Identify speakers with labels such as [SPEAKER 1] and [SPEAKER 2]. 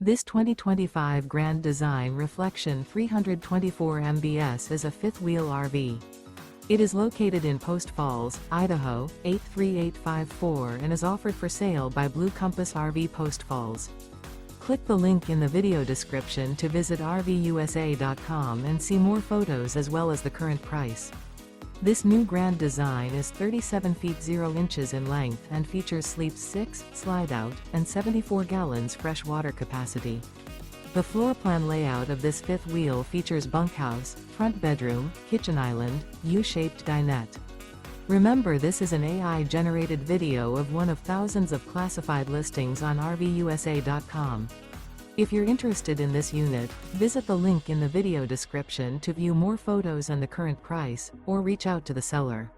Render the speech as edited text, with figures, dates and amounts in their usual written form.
[SPEAKER 1] This 2025 Grand Design Reflection 324 mbs is a fifth-wheel RV. It is located in Post Falls, Idaho, 83854 and is offered for sale by Blue Compass RV Post Falls. Click the link in the video description to visit RVUSA.com and see more photos as well as the current price. This new Grand Design is 37 feet 0 inches in length and features sleeps 6, slide-out, and 74 gallons fresh water capacity. The floor plan layout of this fifth wheel features bunkhouse, front bedroom, kitchen island, U-shaped dinette. Remember, this is an AI-generated video of one of thousands of classified listings on RVUSA.com. If you're interested in this unit, visit the link in the video description to view more photos and the current price, or reach out to the seller.